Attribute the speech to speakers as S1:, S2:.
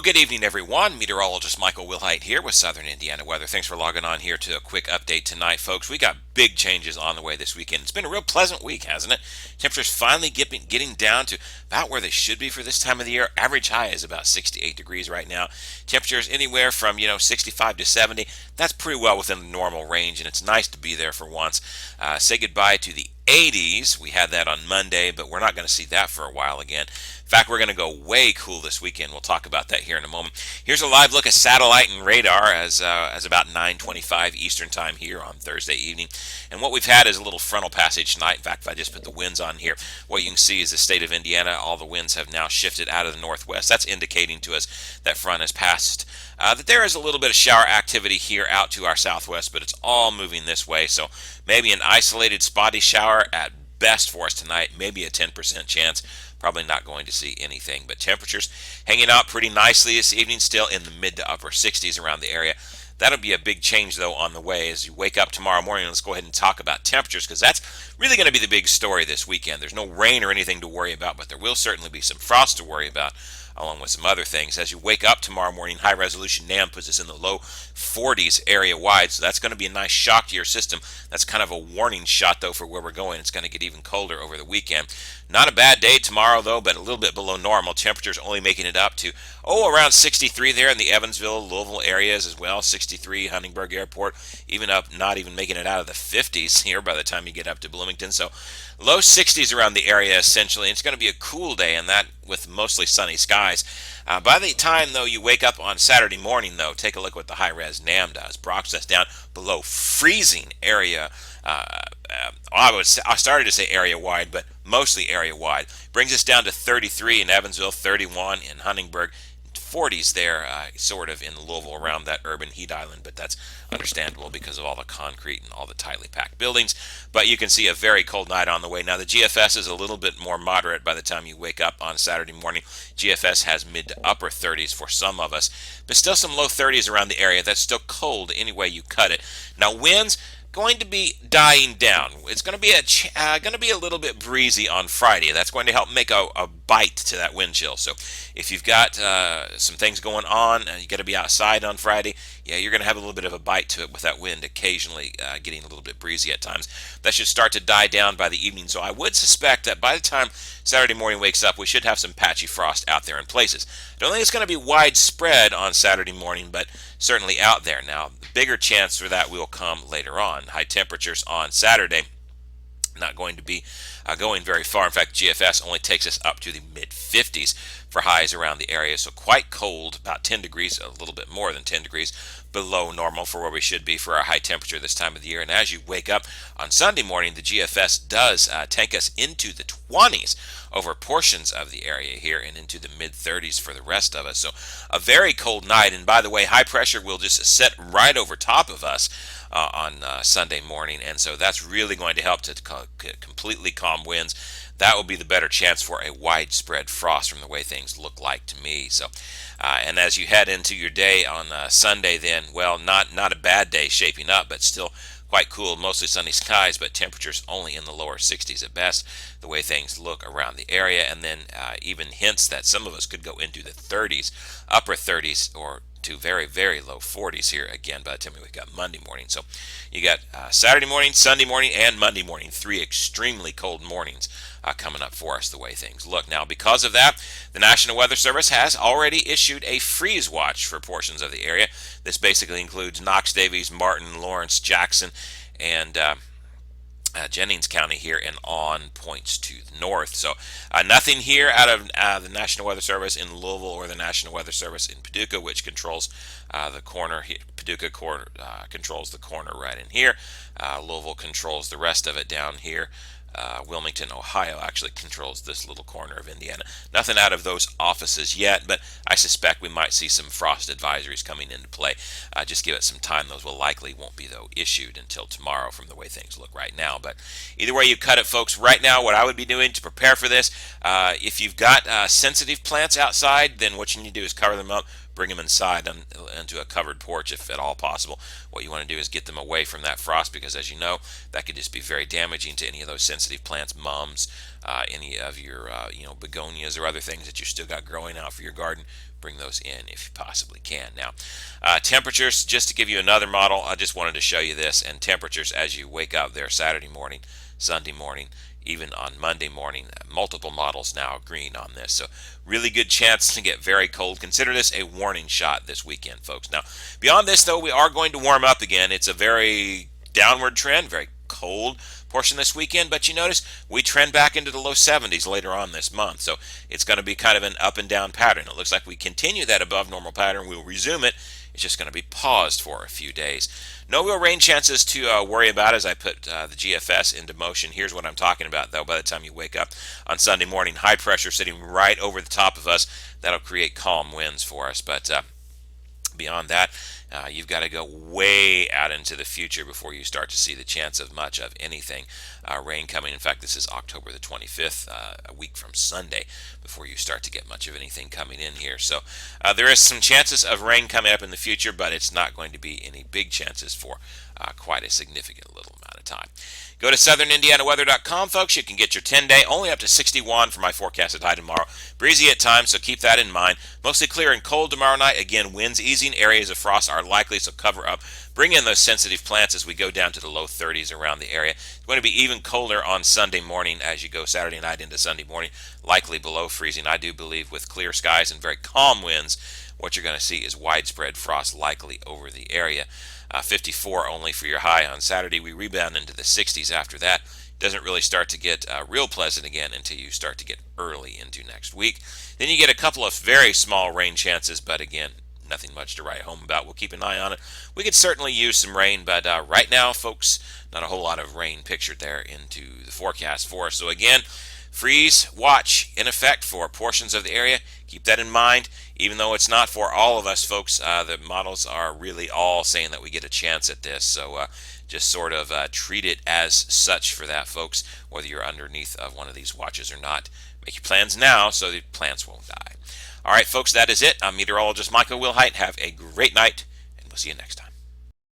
S1: Well, good evening, everyone. Meteorologist Michael Wilhite here with Southern Indiana Weather. Thanks for logging on here to a quick update tonight, folks. We got big changes on the way this weekend. It's been a real pleasant week, hasn't it? Temperatures finally getting down to about where they should be for this time of the year. Average high is about 68 degrees right now. Temperatures anywhere from 65 to 70. That's pretty well within the normal range, and it's nice to be there for once. Say goodbye to the 80s. We had that on Monday, but we're not going to see that for a while again. In fact, we're going to go way cool this weekend. We'll talk about that here in a moment. Here's a live look at satellite and radar as about 9:25 Eastern time here on Thursday evening. And what we've had is a little frontal passage tonight. In fact, if I just put the winds on here, what you can see is the state of Indiana. All the winds have now shifted out of the northwest. That's indicating to us that front has passed. That there is a little bit of shower activity here out to our southwest, but it's all moving this way. So maybe an isolated spotty shower at best for us tonight, maybe a 10% chance. Probably not going to see anything, but temperatures hanging out pretty nicely this evening, still in the mid to upper 60s around the area. That'll be a big change, though, on the way as you wake up tomorrow morning. Let's go ahead and talk about temperatures because that's really going to be the big story this weekend. There's no rain or anything to worry about, but there will certainly be some frost to worry about along with some other things. As you wake up tomorrow morning, high resolution NAM puts us in the low 40s area wide, so that's going to be a nice shock to your system. That's kind of a warning shot, though, for where we're going. It's going to get even colder over the weekend. Not a bad day tomorrow, though, but a little bit below normal. Temperatures only making it up to, around 63 there in the Evansville, Louisville areas as well. 63, Huntingburg Airport, even up, not even making it out of the 50s here by the time you get up to Bloomington. So low 60s around the area, essentially. And it's going to be a cool day, and that with mostly sunny skies. By the time, though, you wake up on Saturday morning, though, take a look what the high-res NAM does. Brock's us down below freezing area. I started to say area-wide, but mostly area-wide. Brings us down to 33 in Evansville, 31 in Huntingburg, 40s there, sort of in Louisville around that urban heat island, but that's understandable because of all the concrete and all the tightly packed buildings. But you can see a very cold night on the way. Now, the GFS is a little bit more moderate by the time you wake up on Saturday morning. GFS has mid to upper 30s for some of us, but still some low 30s around the area. That's still cold any way you cut it. Now, winds going to be dying down. It's going to be a little bit breezy on Friday. That's going to help make a bite to that wind chill. So if you've got some things going on and you got to be outside on Friday, yeah, you're going to have a little bit of a bite to it with that wind occasionally getting a little bit breezy at times. That should start to die down by the evening. So I would suspect that by the time Saturday morning wakes up, we should have some patchy frost out there in places. I don't think it's going to be widespread on Saturday morning, but certainly out there. Now, the bigger chance for that will come later on. High temperatures on Saturday not going to be going very far. In fact, GFS only takes us up to the mid 50s for highs around the area, so quite cold, about 10 degrees, a little bit more than 10 degrees below normal for where we should be for our high temperature this time of the year. And as you wake up on Sunday morning, the GFS does take us into the 20s over portions of the area here and into the mid 30s for the rest of us. So a very cold night. And by the way, high pressure will just set right over top of us on Sunday morning, and so that's really going to help to completely calm winds. That will be the better chance for a widespread frost from the way things look like to me. So, and as you head into your day on Sunday, then, well, not a bad day shaping up, but still quite cool, mostly sunny skies, but temperatures only in the lower 60s at best, the way things look around the area, and then even hints that some of us could go into the 30s, upper 30s, or to very, very low 40s here again by the time we wake up Monday morning. So you got Saturday morning, Sunday morning, and Monday morning, 3 extremely cold mornings coming up for us the way things look. Now, because of that, the National Weather Service has already issued a freeze watch for portions of the area. This basically includes Knox Davies, Martin, Lawrence, Jackson, and Jennings County here and on points to the north. So nothing here out of the National Weather Service in Louisville or the National Weather Service in Paducah, which controls the corner. Paducah controls the corner right in here. Louisville controls the rest of it down here. Wilmington, Ohio actually controls this little corner of Indiana. Nothing out of those offices yet, but I suspect we might see some frost advisories coming into play. Just give it some time. Those will likely won't be, though, issued until tomorrow from the way things look right now. But either way you cut it, folks, right now what I would be doing to prepare for this, if you've got sensitive plants outside, then what you need to do is cover them up, bring them inside into a covered porch if at all possible. What you want to do is get them away from that frost, because as you know, that could just be very damaging to any of those sensitive plants, mums, any of your begonias or other things that you still got growing out for your garden. Bring those in if you possibly can. Now, temperatures, just to give you another model, I just wanted to show you this, and temperatures as you wake up there Saturday morning, Sunday morning, even on Monday morning. Multiple models now green on this, so really good chance to get very cold. Consider this a warning shot this weekend, folks. Now, beyond this, though, we are going to warm up again. It's a very downward trend, very cold portion this weekend, but you notice we trend back into the low 70s later on this month, so it's going to be kind of an up and down pattern. It looks like we continue that above normal pattern. We'll resume it. It's just going to be paused for a few days. No real rain chances to worry about as I put the GFS into motion. Here's what I'm talking about, though. By the time you wake up on Sunday morning, high pressure sitting right over the top of us. That'll create calm winds for us, but beyond that, you've got to go way out into the future before you start to see the chance of much of anything rain coming. In fact, this is October the 25th, a week from Sunday, before you start to get much of anything coming in here. So there is some chances of rain coming up in the future, but it's not going to be any big chances for quite a significant little amount of time. Go to southernindianaweather.com, folks. You can get your 10-day, only up to 61 for my forecasted high tomorrow. Breezy at times, so keep that in mind. Mostly clear and cold tomorrow night. Again, winds easing. Areas of frost are likely, so cover up. Bring in those sensitive plants as we go down to the low 30s around the area. It's going to be even colder on Sunday morning as you go Saturday night into Sunday morning. Likely below freezing, I do believe, with clear skies and very calm winds. What you're going to see is widespread frost likely over the area. 54 only for your high on Saturday. We rebound into the 60s after that. Doesn't really start to get real pleasant again until you start to get early into next week. Then you get a couple of very small rain chances, but again, nothing much to write home about. We'll keep an eye on it. We could certainly use some rain, but right now, folks, not a whole lot of rain pictured there into the forecast for us. So again, freeze watch in effect for portions of the area. Keep that in mind. Even though it's not for all of us, folks, the models are really all saying that we get a chance at this. So just sort of treat it as such for that, folks, whether you're underneath of one of these watches or not. Make your plans now so the plants won't die. All right, folks, that is it. I'm meteorologist Michael Wilhite. Have a great night, and we'll see you next time.